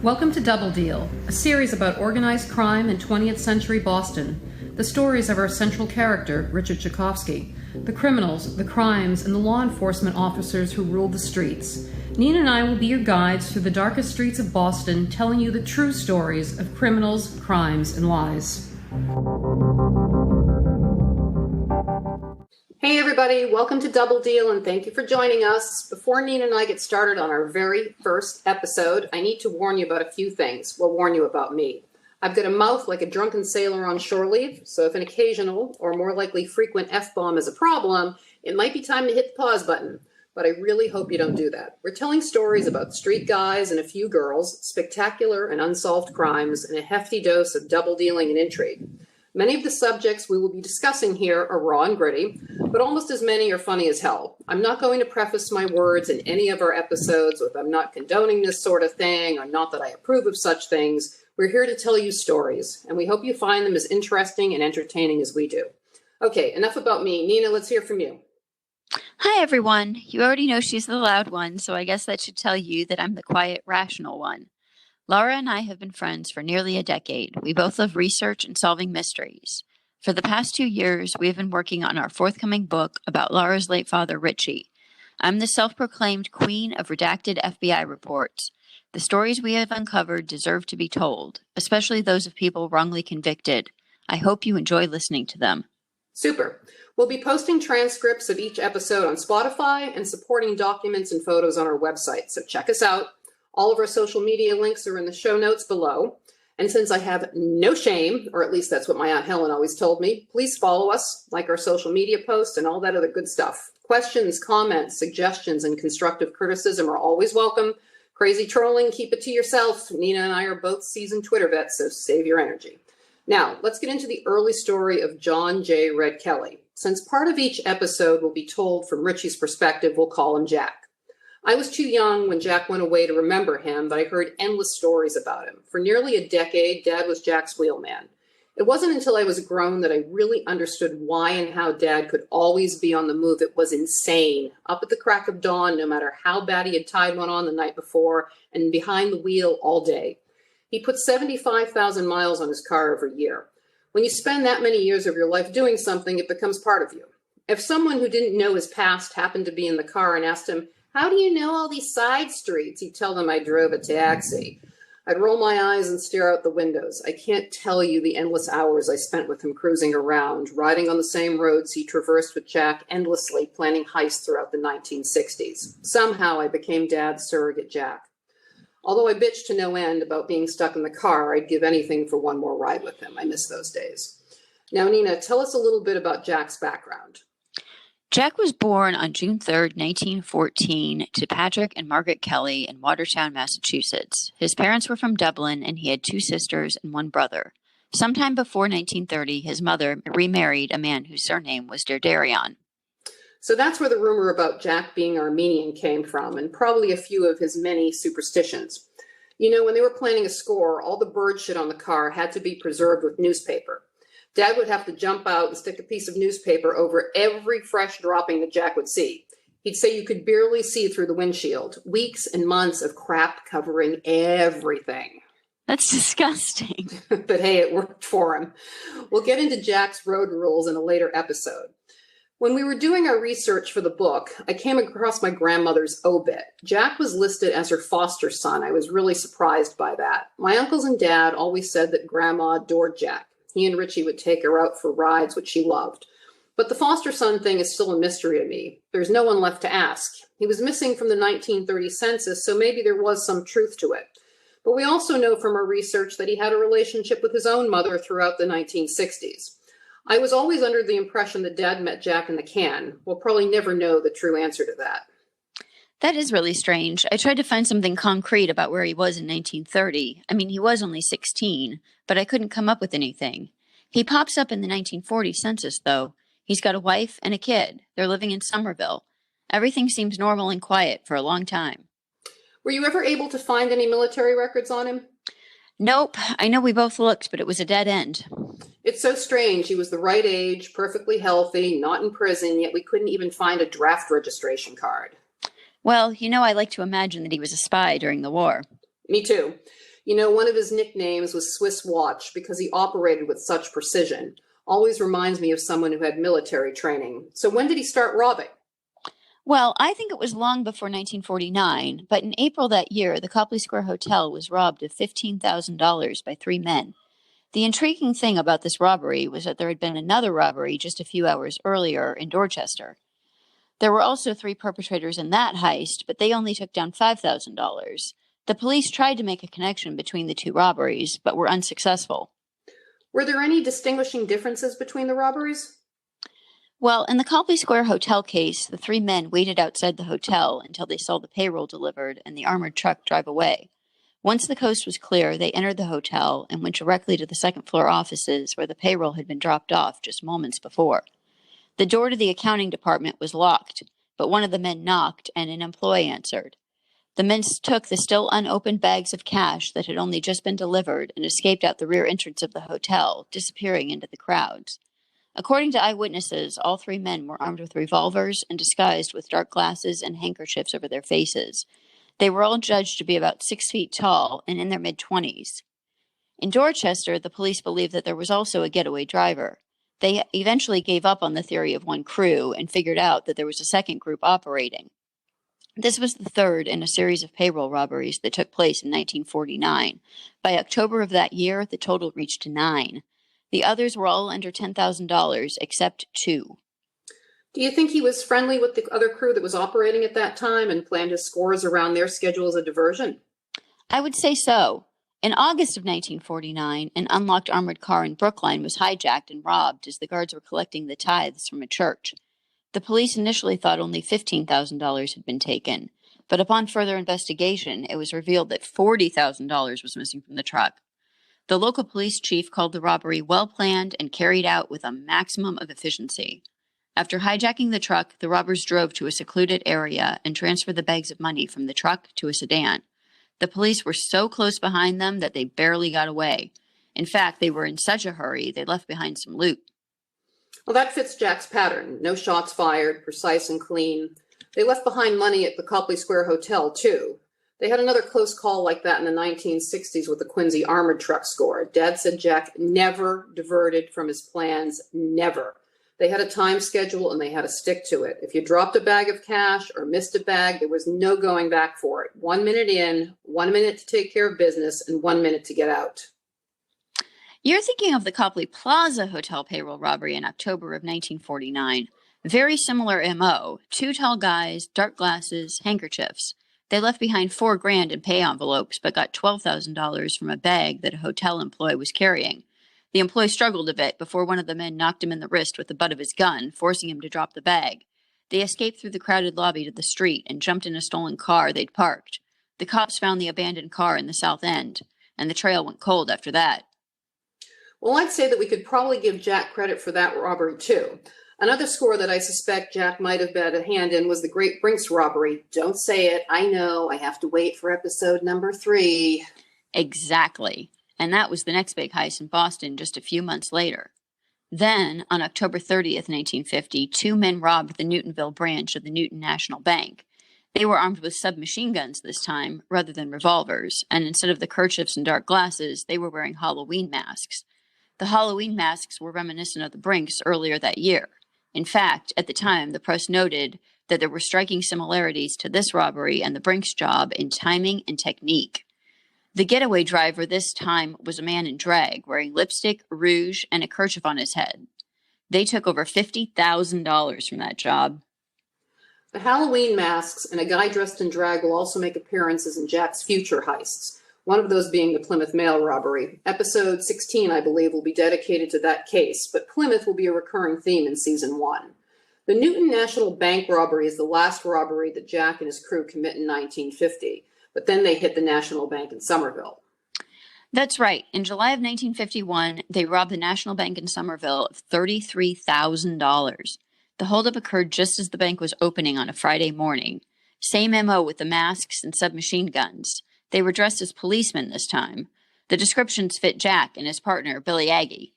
Welcome to Double Deal, a series about organized crime in 20th century Boston. The stories of our central character, Richard Tchaikovsky, the criminals, the crimes, and the law enforcement officers who ruled the streets. Nina and I will be your guides through the darkest streets of Boston, telling you the true stories of criminals, crimes, and lies. Hey everybody, welcome to Double Deal and thank you for joining us. Before Nina and I get started on our very first episode, I need to warn you about a few things. Well, warn you about me. I've got a mouth like a drunken sailor on shore leave, so if an occasional, or more likely frequent F-bomb is a problem, it might be time to hit the pause button. But I really hope you don't do that. We're telling stories about street guys and a few girls, spectacular and unsolved crimes, and a hefty dose of double dealing and intrigue. Many of the subjects we will be discussing here are raw and gritty, but almost as many are funny as hell. I'm not going to preface my words in any of our episodes with I'm not condoning this sort of thing, or not that I approve of such things. We're here to tell you stories, and we hope you find them as interesting and entertaining as we do. Okay, enough about me. Nina, let's hear from you. Hi, everyone. You already know she's the loud one, so I guess that should tell you that I'm the quiet, rational one. Laura and I have been friends for nearly a decade. We both love research and solving mysteries. For the past 2 years, we have been working on our forthcoming book about Laura's late father, Richie. I'm the self-proclaimed queen of redacted FBI reports. The stories we have uncovered deserve to be told, especially those of people wrongly convicted. I hope you enjoy listening to them. Super. We'll be posting transcripts of each episode on Spotify and supporting documents and photos on our website, so check us out. All of our social media links are in the show notes below. And since I have no shame, or at least that's what my Aunt Helen always told me, please follow us, like our social media posts, and all that other good stuff. Questions, comments, suggestions, and constructive criticism are always welcome. Crazy trolling, keep it to yourself. Nina and I are both seasoned Twitter vets, so save your energy. Now, let's get into the early story of John J. Red Kelley. Since part of each episode will be told from Richie's perspective, we'll call him Jack. I was too young when Jack went away to remember him, but I heard endless stories about him. For nearly a decade, Dad was Jack's wheelman. It wasn't until I was grown that I really understood why and how Dad could always be on the move. It was insane. Up at the crack of dawn, no matter how bad he had tied one on the night before, and behind the wheel all day. He put 75,000 miles on his car every year. When you spend that many years of your life doing something, it becomes part of you. If someone who didn't know his past happened to be in the car and asked him, "How do you know all these side streets?" he'd tell them I drove a taxi. I'd roll my eyes and stare out the windows. I can't tell you the endless hours I spent with him cruising around, riding on the same roads he traversed with Jack endlessly, planning heists throughout the 1960s. Somehow I became Dad's surrogate Jack. Although I bitched to no end about being stuck in the car, I'd give anything for one more ride with him. I miss those days. Now, Nina, tell us a little bit about Jack's background. Jack was born on June 3rd, 1914, to Patrick and Margaret Kelley in Watertown, Massachusetts. His parents were from Dublin, and he had 2 sisters and 1 brother. Sometime before 1930, his mother remarried a man whose surname was Derderian. So that's where the rumor about Jack being Armenian came from, and probably a few of his many superstitions. You know, when they were planning a score, all the bird shit on the car had to be preserved with newspaper. Dad would have to jump out and stick a piece of newspaper over every fresh dropping that Jack would see. He'd say you could barely see through the windshield. Weeks and months of crap covering everything. That's disgusting. But hey, it worked for him. We'll get into Jack's road rules in a later episode. When we were doing our research for the book, I came across my grandmother's obit. Jack was listed as her foster son. I was really surprised by that. My uncles and dad always said that Grandma adored Jack. He and Richie would take her out for rides, which she loved. But the foster son thing is still a mystery to me. There's no one left to ask. He was missing from the 1930 census, so maybe there was some truth to it. But we also know from our research that he had a relationship with his own mother throughout the 1960s. I was always under the impression that Dad met Jack in the can. We'll probably never know the true answer to that. That is really strange. I tried to find something concrete about where he was in 1930. I mean, he was only 16, but I couldn't come up with anything. He pops up in the 1940 census, though. He's got a wife and a kid. They're living in Somerville. Everything seems normal and quiet for a long time. Were you ever able to find any military records on him? Nope. I know we both looked, but it was a dead end. It's so strange. He was the right age, perfectly healthy, not in prison, yet we couldn't even find a draft registration card. Well, you know, I like to imagine that he was a spy during the war. Me too. You know, one of his nicknames was Swiss Watch because he operated with such precision. Always reminds me of someone who had military training. So when did he start robbing? Well, I think it was long before 1949, but in April that year, the Copley Square Hotel was robbed of $15,000 by three men. The intriguing thing about this robbery was that there had been another robbery just a few hours earlier in Dorchester. There were also three perpetrators in that heist, but they only took down $5,000. The police tried to make a connection between the two robberies, but were unsuccessful. Were there any distinguishing differences between the robberies? Well, in the Copley Square Hotel case, the three men waited outside the hotel until they saw the payroll delivered and the armored truck drive away. Once the coast was clear, they entered the hotel and went directly to the second-floor offices where the payroll had been dropped off just moments before. The door to the accounting department was locked, but one of the men knocked and an employee answered. The men took the still unopened bags of cash that had only just been delivered and escaped out the rear entrance of the hotel, disappearing into the crowds. According to eyewitnesses, all three men were armed with revolvers and disguised with dark glasses and handkerchiefs over their faces. They were all judged to be about 6 feet tall and in their mid-20s. In Dorchester, the police believed that there was also a getaway driver. They eventually gave up on the theory of one crew and figured out that there was a second group operating. This was the third in a series of payroll robberies that took place in 1949. By October of that year, the total reached 9. The others were all under $10,000, except 2. Do you think he was friendly with the other crew that was operating at that time and planned his scores around their schedule as a diversion? I would say so. In August of 1949, an unlocked armored car in Brookline was hijacked and robbed as the guards were collecting the tithes from a church. The police initially thought only $15,000 had been taken, but upon further investigation, it was revealed that $40,000 was missing from the truck. The local police chief called the robbery well-planned and carried out with a maximum of efficiency. After hijacking the truck, the robbers drove to a secluded area and transferred the bags of money from the truck to a sedan. The police were so close behind them that they barely got away. In fact, they were in such a hurry, they left behind some loot. Well, that fits Jack's pattern. No shots fired, precise and clean. They left behind money at the Copley Square Hotel, too. They had another close call like that in the 1960s with the Quincy armored truck score. Dad said Jack never diverted from his plans, never. They had a time schedule and they had to stick to it. If you dropped a bag of cash or missed a bag, there was no going back for it. 1 minute in, 1 minute to take care of business, and 1 minute to get out. You're thinking of the Copley Plaza Hotel payroll robbery in October of 1949. Very similar MO. 2 tall guys, dark glasses, handkerchiefs. They left behind $4,000 in pay envelopes, but got $12,000 from a bag that a hotel employee was carrying. The employee struggled a bit before one of the men knocked him in the wrist with the butt of his gun, forcing him to drop the bag. They escaped through the crowded lobby to the street and jumped in a stolen car they'd parked. The cops found the abandoned car in the south end, and the trail went cold after that. Well, I'd say that we could probably give Jack credit for that robbery, too. Another score that I suspect Jack might have had a hand in was the Great Brinks robbery. Don't say it. I know. I have to wait for episode number 3. Exactly. And that was the next big heist in Boston just a few months later. Then, on October 30th, 1950, 2 men robbed the Newtonville branch of the Newton National Bank. They were armed with submachine guns this time, rather than revolvers, and instead of the kerchiefs and dark glasses, they were wearing Halloween masks. The Halloween masks were reminiscent of the Brinks earlier that year. In fact, at the time, the press noted that there were striking similarities to this robbery and the Brinks job in timing and technique. The getaway driver this time was a man in drag, wearing lipstick, rouge, and a kerchief on his head. They took over $50,000 from that job. The Halloween masks and a guy dressed in drag will also make appearances in Jack's future heists, one of those being the Plymouth Mail robbery. Episode 16, I believe, will be dedicated to that case, but Plymouth will be a recurring theme in season 1. The Newton National Bank robbery is the last robbery that Jack and his crew commit in 1950, but then they hit the National Bank in Somerville. That's right. In July of 1951, they robbed the National Bank in Somerville of $33,000. The holdup occurred just as the bank was opening on a Friday morning. Same MO with the masks and submachine guns. They were dressed as policemen this time. The descriptions fit Jack and his partner, Billy Aggie.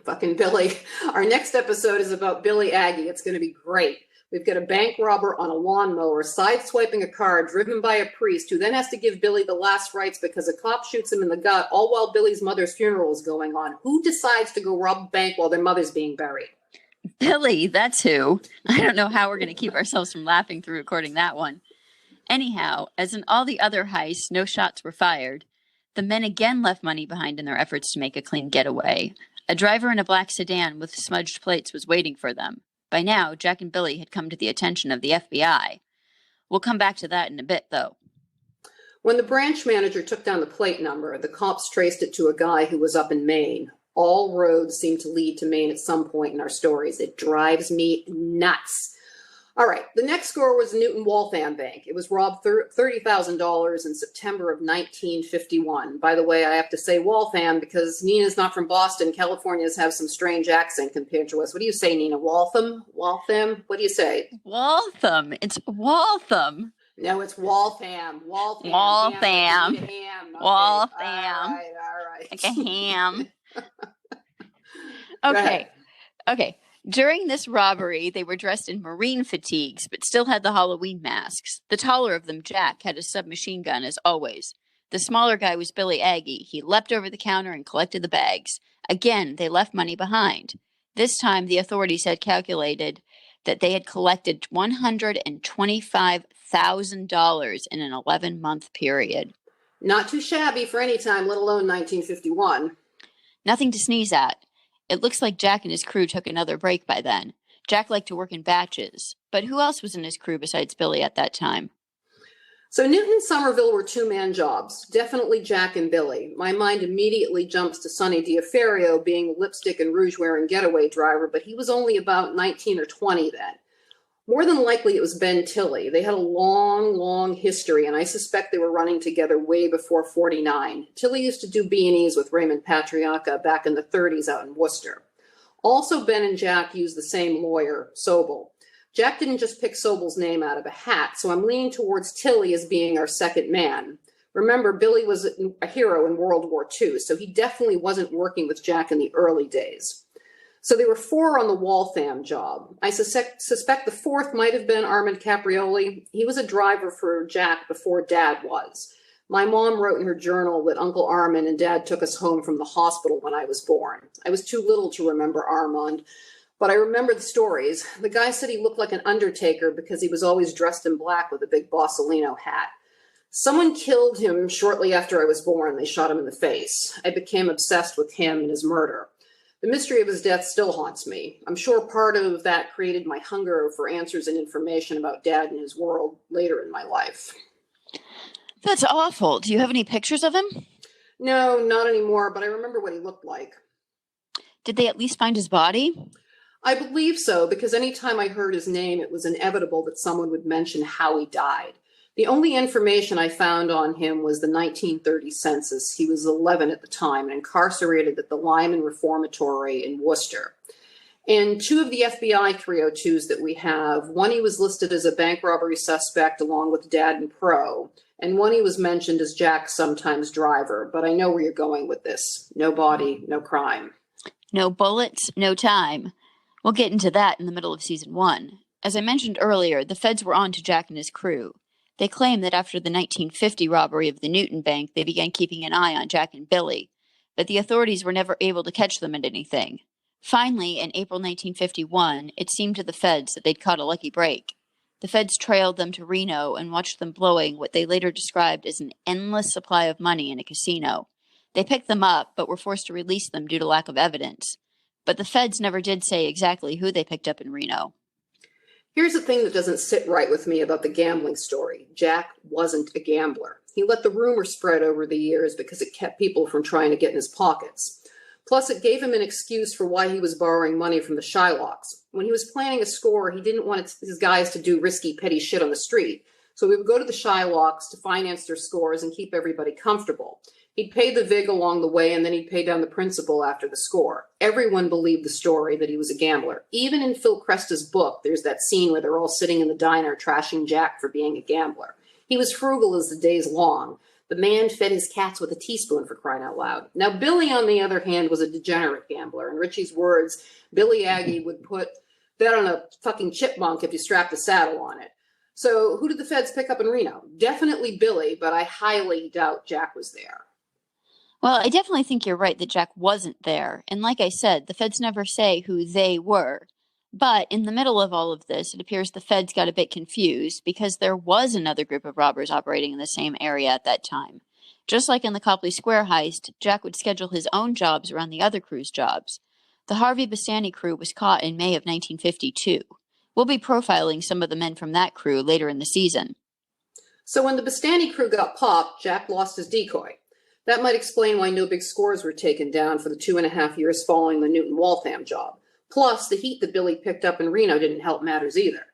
Fucking Billy. Our next episode is about Billy Aggie. It's going to be great. We've got a bank robber on a lawnmower, sideswiping a car driven by a priest who then has to give Billy the last rites because a cop shoots him in the gut, all while Billy's mother's funeral is going on. Who decides to go rob a bank while their mother's being buried? Billy, that's who. I don't know how we're going to keep ourselves from laughing through recording that one. Anyhow, as in all the other heists, no shots were fired. The men again left money behind in their efforts to make a clean getaway. A driver in a black sedan with smudged plates was waiting for them. By now, Jack and Billy had come to the attention of the FBI. We'll come back to that in a bit, though. When the branch manager took down the plate number, the cops traced it to a guy who was up in Maine. All roads seem to lead to Maine at some point in our stories. It drives me nuts. All right, the next score was Newton Waltham Bank. It was robbed $30,000 in September of 1951. By the way, I have to say Waltham because Nina's not from Boston. Californians have some strange accent compared to us. What do you say, Nina? Waltham? Waltham? What do you say? Waltham. It's Waltham. No, it's Waltham. Waltham. Waltham. Ham. Okay. Waltham. All right. Like a ham. Okay. During this robbery, they were dressed in Marine fatigues, but still had the Halloween masks. The taller of them, Jack, had a submachine gun, as always. The smaller guy was Billy Aggie. He leapt over the counter and collected the bags. Again, they left money behind. This time, the authorities had calculated that they had collected $125,000 in an 11-month period. Not too shabby for any time, let alone 1951. Nothing to sneeze at. It looks like Jack and his crew took another break by then. Jack liked to work in batches. But who else was in his crew besides Billy at that time? So Newton and Somerville were two-man jobs. Definitely Jack and Billy. My mind immediately jumps to Sonny Diaferio being a lipstick and rouge-wearing getaway driver, but he was only about 19 or 20 then. More than likely, it was Ben Tilley. They had a long, long history, and I suspect they were running together way before 49. Tilley used to do B&Es with Raymond Patriarca back in the 30s out in Worcester. Also, Ben and Jack used the same lawyer, Sobel. Jack didn't just pick Sobel's name out of a hat, so I'm leaning towards Tilley as being our second man. Remember, Billy was a hero in World War II, so he definitely wasn't working with Jack in the early days. So there were 4 on the Waltham job. I suspect the 4th might have been Armand Caprioli. He was a driver for Jack before Dad was. My mom wrote in her journal that Uncle Armand and Dad took us home from the hospital when I was born. I was too little to remember Armand, but I remember the stories. The guy said he looked like an undertaker because he was always dressed in black with a big Borsalino hat. Someone killed him shortly after I was born. They shot him in the face. I became obsessed with him and his murder. The mystery of his death still haunts me. I'm sure part of that created my hunger for answers and information about Dad and his world later in my life. That's awful. Do you have any pictures of him? No, not anymore, but I remember what he looked like. Did they at least find his body? I believe so, because anytime I heard his name, it was inevitable that someone would mention how he died. The only information I found on him was the 1930 census. He was 11 at the time and incarcerated at the Lyman Reformatory in Worcester. And 2 of the FBI 302s that we have, one he was listed as a bank robbery suspect along with Dad and Pro, and one he was mentioned as Jack's sometimes driver. But I know where you're going with this. No body, no crime. No bullets, no time. We'll get into that in the middle of season 1. As I mentioned earlier, the feds were on to Jack and his crew. They claim that after the 1950 robbery of the Newton Bank, they began keeping an eye on Jack and Billy, but the authorities were never able to catch them at anything. Finally, in April 1951, it seemed to the feds that they'd caught a lucky break. The feds trailed them to Reno and watched them blowing what they later described as an endless supply of money in a casino. They picked them up, but were forced to release them due to lack of evidence. But the feds never did say exactly who they picked up in Reno. Here's the thing that doesn't sit right with me about the gambling story. Jack wasn't a gambler. He let the rumor spread over the years because it kept people from trying to get in his pockets. Plus, it gave him an excuse for why he was borrowing money from the Shylocks. When he was planning a score, he didn't want his guys to do risky, petty shit on the street. So he would go to the Shylocks to finance their scores and keep everybody comfortable. He'd pay the vig along the way, and then he'd pay down the principal after the score. Everyone believed the story that he was a gambler. Even in Phil Cresta's book, there's that scene where they're all sitting in the diner trashing Jack for being a gambler. He was frugal as the days long. The man fed his cats with a teaspoon, for crying out loud. Now, Billy, on the other hand, was a degenerate gambler. In Richie's words, Billy Aggie would put Bet on a fucking chipmunk if you strapped a saddle on it. So who did the feds pick up in Reno? Definitely Billy, but I highly doubt Jack was there. Well, I definitely think you're right that Jack wasn't there. And like I said, the feds never say who they were. But in the middle of all of this, it appears the feds got a bit confused because there was another group of robbers operating in the same area at that time. Just like in the Copley Square heist, Jack would schedule his own jobs around the other crew's jobs. The Harvey Bastani crew was caught in May of 1952. We'll be profiling some of the men from that crew later in the season. So when the Bastani crew got popped, Jack lost his decoy. That might explain why no big scores were taken down for the 2.5 years following the Newton Waltham job. Plus, the heat that Billy picked up in Reno didn't help matters either.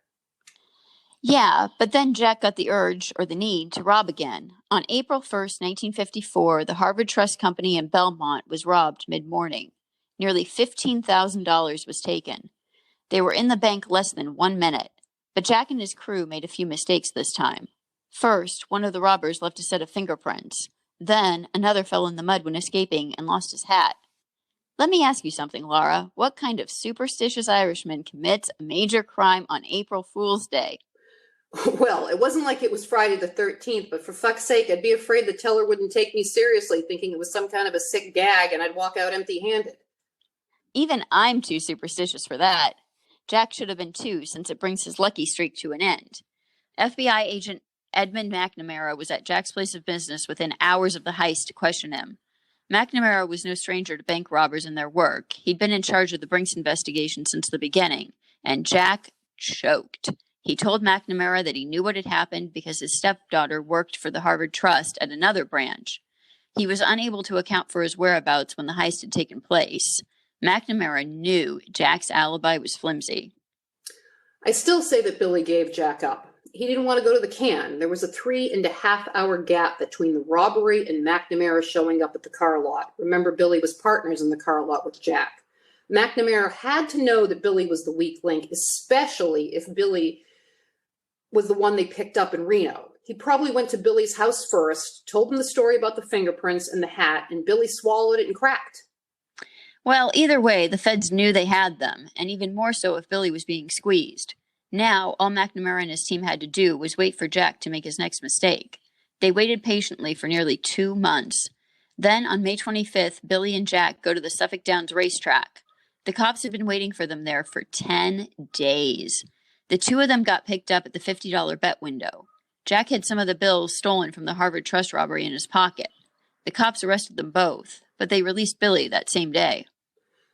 Yeah, but then Jack got the urge or the need to rob again. On April 1st, 1954, the Harvard Trust Company in Belmont was robbed mid-morning. Nearly $15,000 was taken. They were in the bank less than 1 minute, but Jack and his crew made a few mistakes this time. First, one of the robbers left a set of fingerprints. Then, another fell in the mud when escaping and lost his hat. Let me ask you something, Laura. What kind of superstitious Irishman commits a major crime on April Fool's Day? Well, it wasn't like it was Friday the 13th, but for fuck's sake, I'd be afraid the teller wouldn't take me seriously, thinking it was some kind of a sick gag and I'd walk out empty-handed. Even I'm too superstitious for that. Jack should have been too, since it brings his lucky streak to an end. FBI agent Edmund McNamara was at Jack's place of business within hours of the heist to question him. McNamara was no stranger to bank robbers and their work. He'd been in charge of the Brinks investigation since the beginning, and Jack choked. He told McNamara that he knew what had happened because his stepdaughter worked for the Harvard Trust at another branch. He was unable to account for his whereabouts when the heist had taken place. McNamara knew Jack's alibi was flimsy. I still say that Billy gave Jack up. He didn't want to go to the can. There was a 3.5-hour gap between the robbery and McNamara showing up at the car lot. Remember, Billy was partners in the car lot with Jack. McNamara had to know that Billy was the weak link, especially if Billy was the one they picked up in Reno. He probably went to Billy's house first, told him the story about the fingerprints and the hat, and Billy swallowed it and cracked. Well, either way, the feds knew they had them, and even more so if Billy was being squeezed. Now, all McNamara and his team had to do was wait for Jack to make his next mistake. They waited patiently for nearly 2 months. Then, on May 25th, Billy and Jack go to the Suffolk Downs racetrack. The cops had been waiting for them there for 10 days. The two of them got picked up at the $50 bet window. Jack had some of the bills stolen from the Harvard Trust robbery in his pocket. The cops arrested them both, but they released Billy that same day.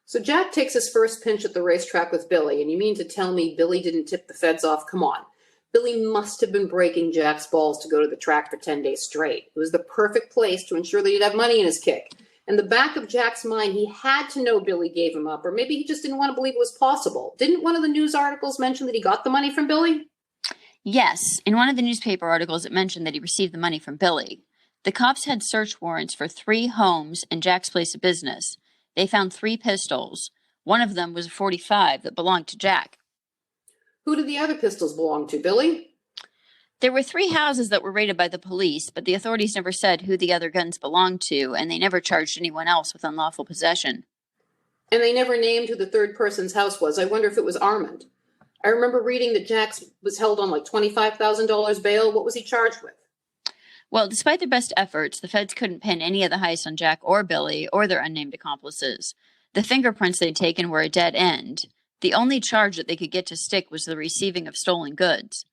So Jack takes his first pinch at the racetrack with Billy, and you mean to tell me Billy didn't tip the feds off? Come on. Billy must have been breaking Jack's balls to go to the track for 10 days straight. It was the perfect place to ensure that he'd have money in his kick. In the back of Jack's mind, he had to know Billy gave him up, or maybe he just didn't want to believe it was possible. Didn't one of the news articles mention that he got the money from Billy? Yes, in one of the newspaper articles it mentioned that he received the money from Billy. The cops had search warrants for 3 homes and Jack's place of business. They found 3 pistols. One of them was a .45 that belonged to Jack. Who did the other pistols belong to, Billy? There were 3 houses that were raided by the police, but the authorities never said who the other guns belonged to, and they never charged anyone else with unlawful possession. And they never named who the third person's house was. I wonder if it was Armand. I remember reading that Jack was held on like $25,000 bail. What was he charged with? Well, despite their best efforts, the feds couldn't pin any of the heists on Jack or Billy or their unnamed accomplices. The fingerprints they'd taken were a dead end. The only charge that they could get to stick was the receiving of stolen goods.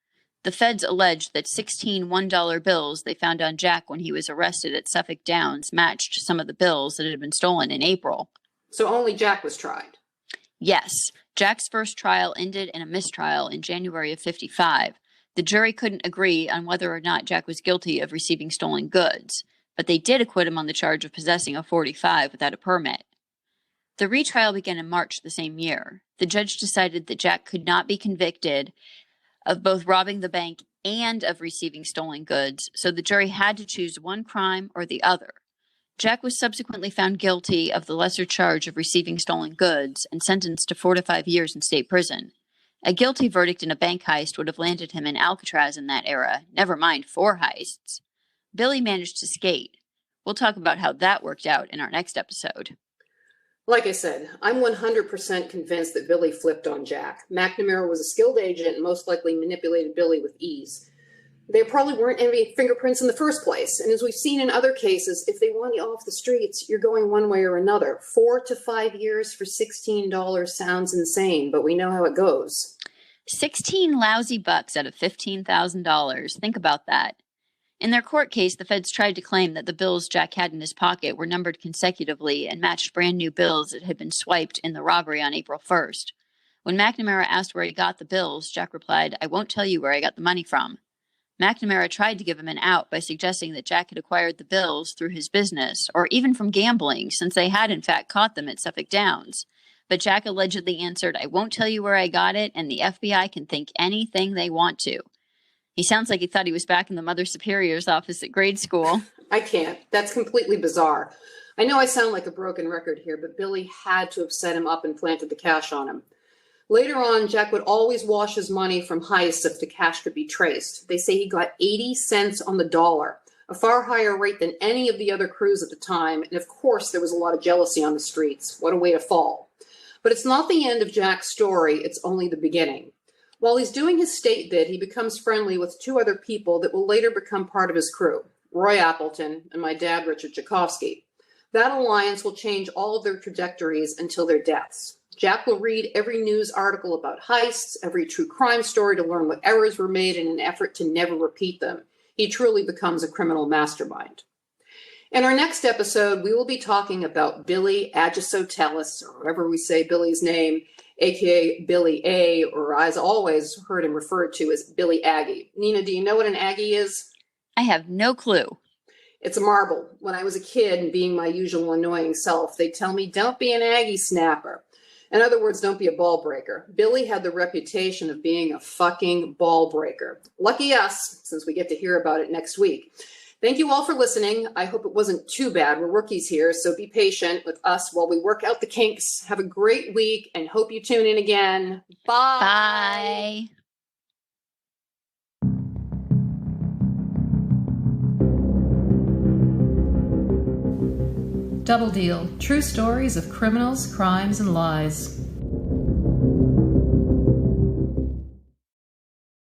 The feds alleged that 16 $1 bills they found on Jack when he was arrested at Suffolk Downs matched some of the bills that had been stolen in April. So only Jack was tried? Yes. Jack's first trial ended in a mistrial in January of '55. The jury couldn't agree on whether or not Jack was guilty of receiving stolen goods, but they did acquit him on the charge of possessing a .45 without a permit. The retrial began in March the same year. The judge decided that Jack could not be convicted of both robbing the bank and of receiving stolen goods, so the jury had to choose one crime or the other. Jack was subsequently found guilty of the lesser charge of receiving stolen goods and sentenced to 4 to 5 years in state prison. A guilty verdict in a bank heist would have landed him in Alcatraz in that era, never mind 4 heists. Billy managed to skate. We'll talk about how that worked out in our next episode. Like I said, I'm 100% convinced that Billy flipped on Jack. McNamara was a skilled agent and most likely manipulated Billy with ease. There probably weren't any fingerprints in the first place, and as we've seen in other cases, if they want you off the streets, you're going one way or another. 4 to 5 years for $16 sounds insane, but we know how it goes. 16 lousy bucks out of $15,000. Think about that. In their court case, the feds tried to claim that the bills Jack had in his pocket were numbered consecutively and matched brand new bills that had been swiped in the robbery on April 1st. When McNamara asked where he got the bills, Jack replied, "I won't tell you where I got the money from." McNamara tried to give him an out by suggesting that Jack had acquired the bills through his business, or even from gambling, since they had in fact caught them at Suffolk Downs. But Jack allegedly answered, "I won't tell you where I got it, and the FBI can think anything they want to." He sounds like he thought he was back in the Mother Superior's office at grade school. I can't. That's completely bizarre. I know I sound like a broken record here, but Billy had to have set him up and planted the cash on him. Later on, Jack would always wash his money from heists if the cash could be traced. They say he got 80 cents on the dollar, a far higher rate than any of the other crews at the time, and of course there was a lot of jealousy on the streets. What a way to fall. But it's not the end of Jack's story, it's only the beginning. While he's doing his state bid, he becomes friendly with 2 other people that will later become part of his crew, Roy Appleton and my dad, Richard Tchaikovsky. That alliance will change all of their trajectories until their deaths. Jack will read every news article about heists, every true crime story to learn what errors were made in an effort to never repeat them. He truly becomes a criminal mastermind. In our next episode, we will be talking about Billy Agisotelis, or however we say Billy's name, aka Billy A, or as always heard him referred to as Billy Aggie. Nina, do you know what an Aggie is? I have no clue. It's a marble. When I was a kid and being my usual annoying self, they'd tell me, don't be an Aggie snapper. In other words, don't be a ball breaker. Billy had the reputation of being a fucking ball breaker. Lucky us, since we get to hear about it next week. Thank you all for listening. I hope it wasn't too bad. We're rookies here, so be patient with us while we work out the kinks. Have a great week and hope you tune in again. Bye. Bye. Double Deal, true stories of criminals, crimes, and lies.